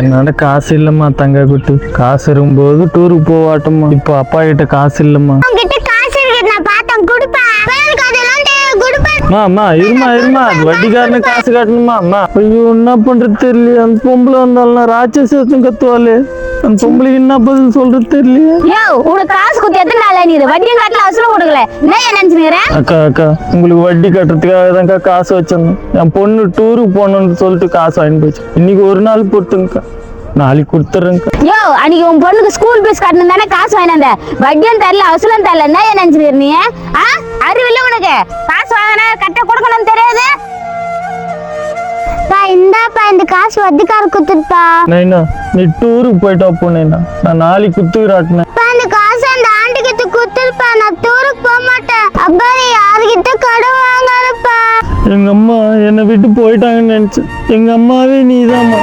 என்னோட காசு இல்லம்மா தங்க குட்டி. காசு இருக்கும்போது டூருக்கு போவாட்டம்மா. இப்போ அப்பா கிட்ட காசு இல்லம்மா. இருமா வட்டிக்காரனு காசு காட்டணுமா அம்மா? ஐயோ என்ன பண்றது தெரியல. அந்த பொம்பளை வந்தாலும் ராட்சசத்தும் கத்துவாளே. அந்த பொம்பளைக்கு என்ன பதில் சொல்றது தெரியல. அக்கா உங்களுக்கு வட்டி கட்டுறதுக்காக தான்க்கா காசு வச்சிருந்தேன். என் பொண்ணு டூருக்கு போகணும்னு சொல்லிட்டு காசு வாங்கி போச்சு. இன்னைக்கு ஒரு நாள் போட்டுங்கக்கா, நாளைக்கு கொடுத்துறேங்கக்கா. அன்னைக்கு உன் பொண்ணுக்கு ஸ்கூல் ஃபீஸ் கட்டணும் தானே காசு வாங்கினாந்த. வட்டியும் தரல அவசரம் தரல. என்ன நினைச்சுக்கிற நீ? அறிவில்லை உனக்கு? காசு வாங்கினா கட்ட கொடுக்கணும்னு தெரியாது. இந்தாப்பா இந்த காசு வட்டிக்கார குத்துப்பா. நைனா நீ டூருக்கு போயிட்டா போனேன்னா நான் நாளைக்கு குத்துக்கிறாட்டினேன். இந்த காசு அந்த ஆண்டி கிட்ட குத்துப்பா. நான் டூருக்கு போக மாட்டேன். அப்பா யாருகிட்ட கடன் வாங்காதப்பா. எங்க அம்மா என்னை விட்டு போயிட்டாங்கன்னு நினைச்சேன். எங்க அம்மாவே நீதாம்மா.